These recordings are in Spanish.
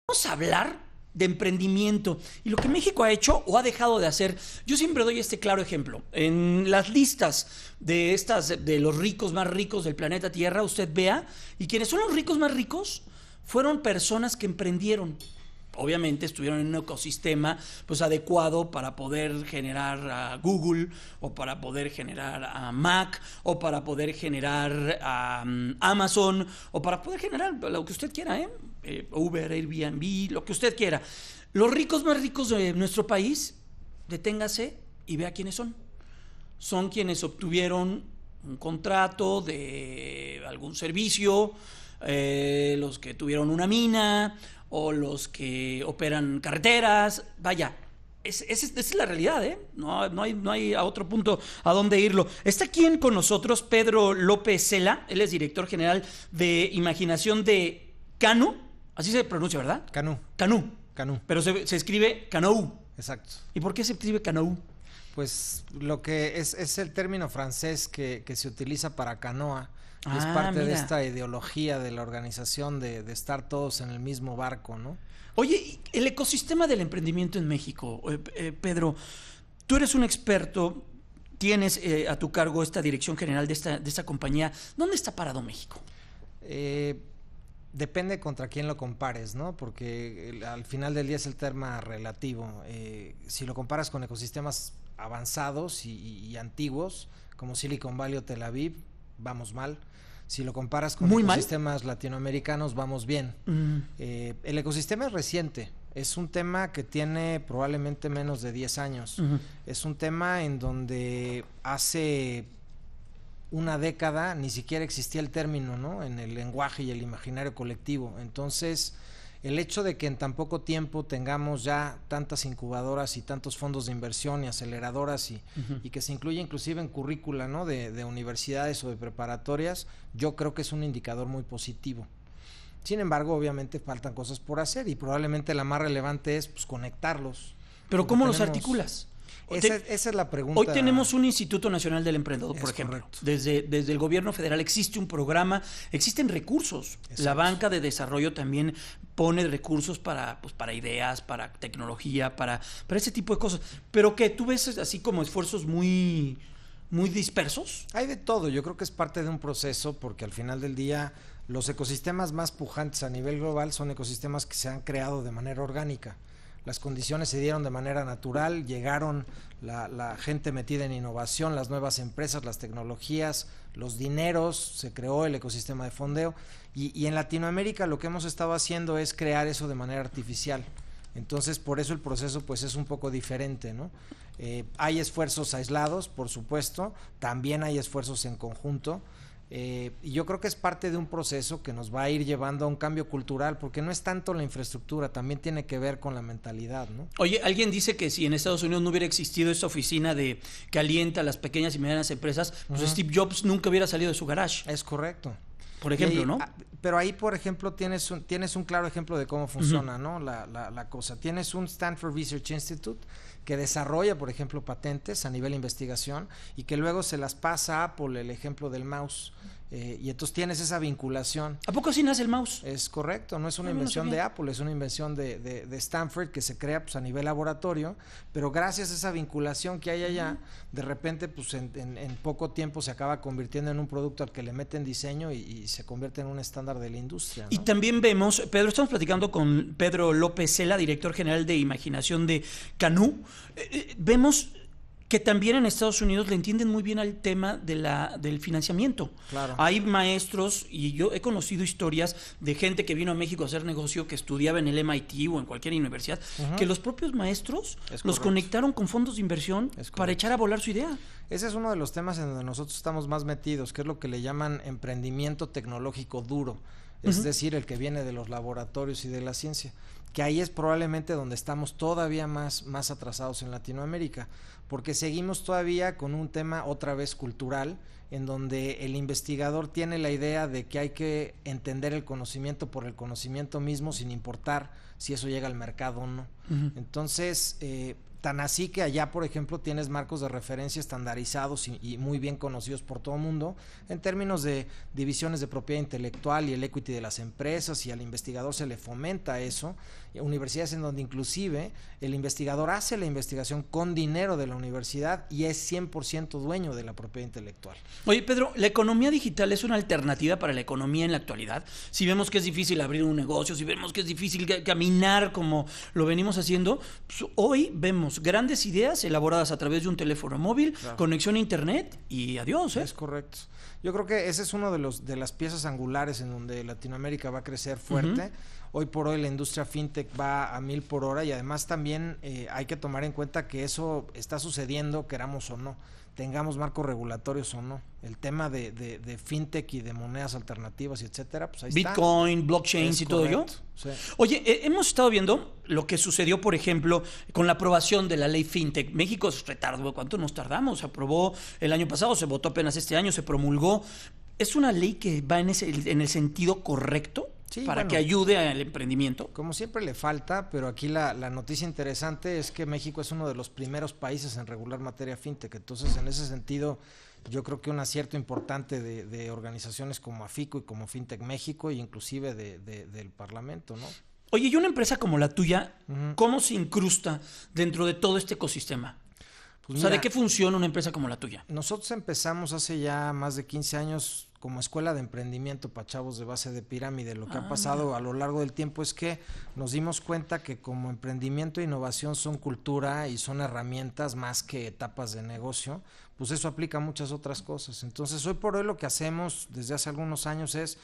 Vamos a hablar de emprendimiento y lo que México ha hecho o ha dejado de hacer. Yo siempre doy este claro ejemplo. En las listas de los ricos más ricos del planeta Tierra, usted vea, y quienes son los ricos más ricos fueron personas que emprendieron. Obviamente estuvieron en un ecosistema pues adecuado para poder generar a Google, o para poder generar a Mac, o para poder generar a Amazon, o para poder generar lo que usted quiera, Uber, Airbnb, lo que usted quiera. Los ricos más ricos de nuestro país, deténgase y vea quiénes son. Son quienes obtuvieron un contrato de algún servicio, los que tuvieron una mina, o los que operan carreteras. Vaya, esa es la realidad, ¿eh? No hay a otro punto a dónde irlo. Está aquí con nosotros Pedro López Cela. Él es director general de imaginación de Canú. Así se pronuncia, ¿verdad? Canú. Canú. Pero se escribe Canú. Exacto. ¿Y por qué se escribe Canú? Pues lo que es el término francés que se utiliza para canoa. Es parte de esta ideología de la organización de estar todos en el mismo barco, ¿no? Oye, el ecosistema del emprendimiento en México, Pedro, tú eres un experto, tienes a tu cargo esta dirección general de esta compañía. ¿Dónde está parado México? Depende contra quién lo compares, ¿no? Porque al final del día es el tema relativo. Si lo comparas con ecosistemas avanzados y antiguos, como Silicon Valley o Tel Aviv, vamos mal. Si lo comparas con ecosistemas latinoamericanos, vamos bien. El ecosistema es reciente. Es un tema que tiene probablemente menos de 10 años. Es un tema en donde hace una década ni siquiera existía el término, ¿no? En el lenguaje y el imaginario colectivo. Entonces, el hecho de que en tan poco tiempo tengamos ya tantas incubadoras y tantos fondos de inversión y aceleradoras y que se incluye inclusive en currícula, ¿no? de universidades o de preparatorias, yo creo que es un indicador muy positivo. Sin embargo, obviamente faltan cosas por hacer y probablemente la más relevante es pues, conectarlos. ¿Pero cómo los articulas? Esa es la pregunta. Hoy tenemos un Instituto Nacional del Emprendedor, por ejemplo. Correcto. Desde el gobierno federal existe un programa, existen recursos. Exacto. La banca de desarrollo también pone recursos para ideas, para tecnología, para ese tipo de cosas. Pero que tú ves así como esfuerzos muy dispersos. Hay de todo, yo creo que es parte de un proceso porque al final del día los ecosistemas más pujantes a nivel global son ecosistemas que se han creado de manera orgánica. Las condiciones se dieron de manera natural, llegaron la gente metida en innovación, las nuevas empresas, las tecnologías, los dineros, se creó el ecosistema de fondeo y en Latinoamérica lo que hemos estado haciendo es crear eso de manera artificial. Entonces por eso el proceso pues es un poco diferente, ¿no? Hay esfuerzos aislados, por supuesto, también hay esfuerzos en conjunto. Y yo creo que es parte de un proceso que nos va a ir llevando a un cambio cultural, porque no es tanto la infraestructura, también tiene que ver con la mentalidad, ¿no? Oye, alguien dice que si en Estados Unidos no hubiera existido esta oficina que alienta a las pequeñas y medianas empresas, pues Steve Jobs nunca hubiera salido de su garage. Es correcto. Por ejemplo, ahí, ¿no? Pero ahí, por ejemplo, tienes un claro ejemplo de cómo funciona, ¿no? La cosa. Tienes un Stanford Research Institute que desarrolla, por ejemplo, patentes a nivel de investigación y que luego se las pasa a Apple, el ejemplo del mouse. Y entonces tienes esa vinculación. ¿A poco así nace el mouse? Es correcto, no es una invención de Apple, es una invención de Stanford que se crea pues, a nivel laboratorio, pero gracias a esa vinculación que hay allá, de repente pues en poco tiempo se acaba convirtiendo en un producto al que le meten diseño y se convierte en un estándar de la industria, ¿no? Y también vemos, Pedro, estamos platicando con Pedro López Cela, director general de imaginación de Canú. Vemos que también en Estados Unidos le entienden muy bien al tema del financiamiento. Claro. Hay maestros, y yo he conocido historias de gente que vino a México a hacer negocio, que estudiaba en el MIT o en cualquier universidad, que los propios maestros los conectaron con fondos de inversión para echar a volar su idea. Ese es uno de los temas en donde nosotros estamos más metidos, que es lo que le llaman emprendimiento tecnológico duro. Es decir, el que viene de los laboratorios y de la ciencia, que ahí es probablemente donde estamos todavía más atrasados en Latinoamérica, porque seguimos todavía con un tema otra vez cultural, en donde el investigador tiene la idea de que hay que entender el conocimiento por el conocimiento mismo, sin importar si eso llega al mercado o no. Entonces, Tan así que allá, por ejemplo, tienes marcos de referencia estandarizados y muy bien conocidos por todo el mundo en términos de divisiones de propiedad intelectual y el equity de las empresas, y al investigador se le fomenta eso. Universidades en donde inclusive el investigador hace la investigación con dinero de la universidad y es 100% dueño de la propiedad intelectual. Oye, Pedro, ¿la economía digital es una alternativa para la economía en la actualidad? Si vemos que es difícil abrir un negocio, si vemos que es difícil caminar como lo venimos haciendo, pues hoy vemos grandes ideas elaboradas a través de un teléfono móvil, claro, conexión a internet y adiós, ¿eh? Es correcto. Yo creo que ese es uno de las piezas angulares en donde Latinoamérica va a crecer fuerte. Uh-huh. Hoy por hoy la industria fintech va a 1000 por hora y además también hay que tomar en cuenta que eso está sucediendo, queramos o no, tengamos marcos regulatorios o no. El tema de fintech y de monedas alternativas y etcétera, pues ahí Bitcoin, está. Bitcoin, blockchains y todo ello. Sí. Oye, hemos estado viendo lo que sucedió, por ejemplo, con la aprobación de la ley fintech. México se retardó. ¿Cuánto nos tardamos? Se aprobó el año pasado, se votó apenas este año, se promulgó. ¿Es una ley que va en el sentido correcto? Sí, para que ayude al emprendimiento. Como siempre le falta, pero aquí la noticia interesante es que México es uno de los primeros países en regular materia fintech. Entonces, en ese sentido, yo creo que un acierto importante de organizaciones como AFICO y como Fintech México, e inclusive del Parlamento, ¿no? Oye, y una empresa como la tuya, uh-huh, ¿cómo se incrusta dentro de todo este ecosistema? Pues o sea, mira, ¿de qué funciona una empresa como la tuya? Nosotros empezamos hace ya más de 15 años como escuela de emprendimiento para chavos de base de pirámide. Lo que ha pasado a lo largo del tiempo es que nos dimos cuenta que como emprendimiento e innovación son cultura y son herramientas más que etapas de negocio, pues eso aplica a muchas otras cosas. Entonces, hoy por hoy lo que hacemos desde hace algunos años es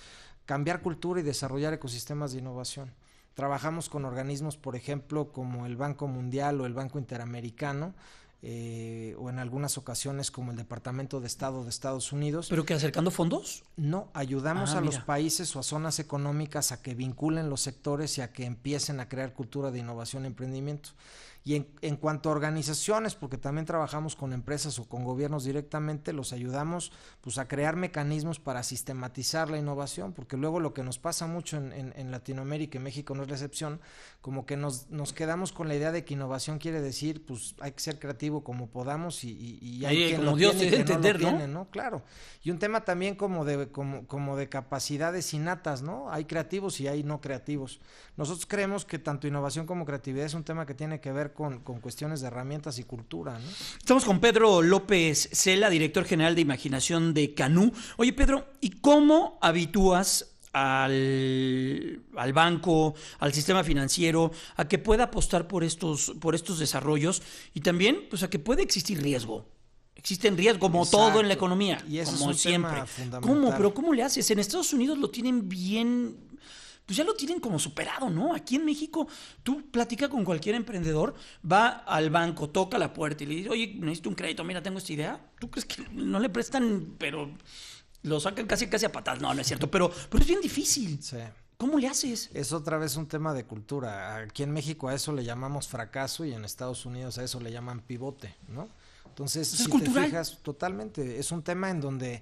cambiar cultura y desarrollar ecosistemas de innovación. Trabajamos con organismos, por ejemplo, como el Banco Mundial o el Banco Interamericano, o en algunas ocasiones como el Departamento de Estado de Estados Unidos. ¿Pero que acercando fondos? No, ayudamos a los países o a zonas económicas a que vinculen los sectores y a que empiecen a crear cultura de innovación y emprendimiento. Y en cuanto a organizaciones, porque también trabajamos con empresas o con gobiernos directamente, los ayudamos pues a crear mecanismos para sistematizar la innovación, porque luego lo que nos pasa mucho en Latinoamérica y México no es la excepción, como que nos quedamos con la idea de que innovación quiere decir pues hay que ser creativo como podamos y hay quien lo tiene y quien no lo tiene, ¿no? Claro. Y un tema también como de capacidades innatas, ¿no? Hay creativos y hay no creativos. Nosotros creemos que tanto innovación como creatividad es un tema que tiene que ver con cuestiones de herramientas y cultura, ¿no? Estamos con Pedro López Cela, director general de Imaginación de Canoo. Oye, Pedro, ¿y cómo habitúas al banco, al sistema financiero, a que pueda apostar por estos desarrollos y también pues a que puede existir riesgo? Existen riesgos como exacto, todo en la economía, y eso como es un siempre. Tema fundamental. Pero ¿cómo le haces? En Estados Unidos lo tienen bien, pues ya lo tienen como superado, ¿no? Aquí en México, tú platicas con cualquier emprendedor, va al banco, toca la puerta y le dice, oye, necesito un crédito, mira, tengo esta idea. ¿Tú crees que no le prestan, pero lo sacan casi a patadas? No, no es cierto, pero es bien difícil. Sí. ¿Cómo le haces? Es otra vez un tema de cultura. Aquí en México a eso le llamamos fracaso y en Estados Unidos a eso le llaman pivote, ¿no? Entonces, si te fijas, totalmente, es un tema en donde,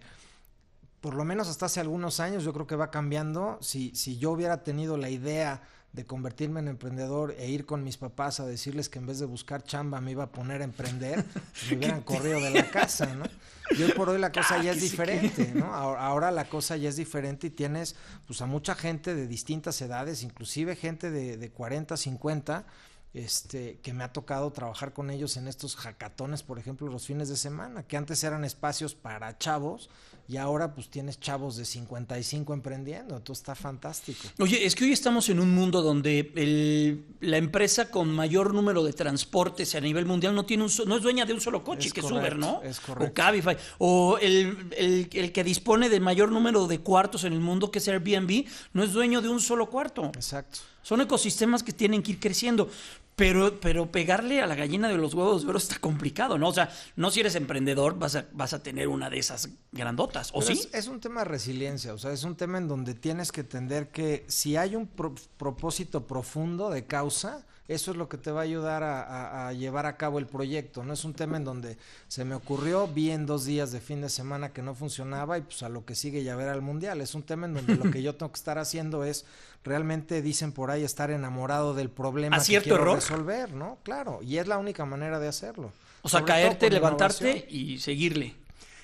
por lo menos hasta hace algunos años, yo creo que va cambiando. Si yo hubiera tenido la idea de convertirme en emprendedor e ir con mis papás a decirles que en vez de buscar chamba me iba a poner a emprender, me hubieran corrido de la casa, ¿no? Y hoy por hoy la cosa ya es diferente, ¿no? Ahora la cosa ya es diferente y tienes pues a mucha gente de distintas edades, inclusive gente de 40, 50, que me ha tocado trabajar con ellos en estos hackatones, por ejemplo, los fines de semana, que antes eran espacios para chavos y ahora pues tienes chavos de 55 emprendiendo, entonces está fantástico. Oye, es que hoy estamos en un mundo donde la empresa con mayor número de transportes a nivel mundial no es dueña de un solo coche, que es Uber, ¿no? Es correcto. O Cabify, o el que dispone de mayor número de cuartos en el mundo, que es Airbnb, no es dueño de un solo cuarto. Exacto. Son ecosistemas que tienen que ir creciendo. Pero pegarle a la gallina de los huevos de oro está complicado, ¿no? O sea, no si eres emprendedor vas a tener una de esas grandotas, ¿o sí? Es un tema de resiliencia, o sea, es un tema en donde tienes que entender que si hay un propósito profundo de causa, eso es lo que te va a ayudar a llevar a cabo el proyecto. No es un tema en donde se me ocurrió, vi en 2 días de fin de semana que no funcionaba y pues a lo que sigue ya ver al mundial. Es un tema en donde lo que yo tengo que estar haciendo es realmente dicen por ahí estar enamorado del problema que ¿Acierto, quiero error? resolver, ¿no? Claro, y es la única manera de hacerlo. O sea, Sobre todo caerte, con levantarte innovación. y seguirle.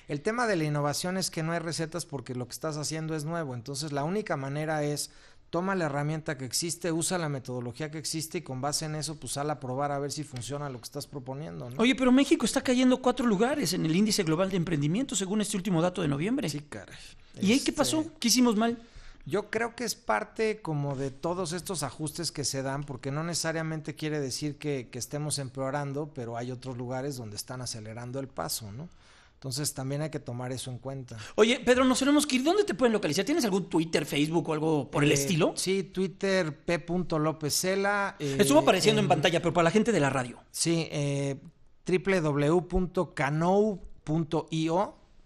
El tema de la innovación es que no hay recetas porque lo que estás haciendo es nuevo. Entonces, la única manera es toma la herramienta que existe, usa la metodología que existe y con base en eso, pues sal a probar a ver si funciona lo que estás proponiendo, ¿no? Oye, pero México está cayendo 4 lugares en el índice global de emprendimiento, según este último dato de noviembre. Sí, caray. ¿Y ahí qué pasó? ¿Qué hicimos mal? Yo creo que es parte como de todos estos ajustes que se dan, porque no necesariamente quiere decir que estemos empeorando, pero hay otros lugares donde están acelerando el paso, ¿no? Entonces también hay que tomar eso en cuenta. Oye, Pedro, nos tenemos que ir. ¿Dónde te pueden localizar? ¿Tienes algún Twitter, Facebook o algo por el estilo? Sí, Twitter p.lopezela. Estuvo apareciendo en pantalla, pero para la gente de la radio. Sí, www.canou.io.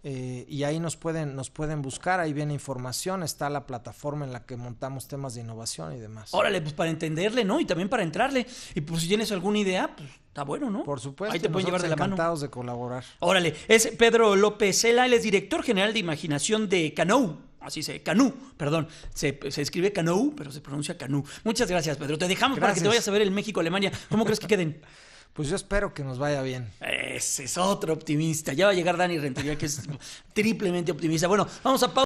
Y ahí nos pueden buscar, ahí viene información, está la plataforma en la que montamos temas de innovación y demás. Órale, pues para entenderle, ¿no? Y también para entrarle. Y pues si tienes alguna idea, pues está bueno, ¿no? Por supuesto, ahí te pueden llevar de la mano. Encantados de colaborar. Órale, es Pedro López Cela, él es director general de imaginación de Canou. Así Canú, perdón. Se escribe Canou, pero se pronuncia Canú. Muchas gracias, Pedro. Te dejamos para que te vayas a ver el México-Alemania. ¿Cómo crees que queden? Pues yo espero que nos vaya bien. Ese es otro optimista. Ya va a llegar Dani Rentería, que es triplemente optimista. Bueno, vamos a pausa.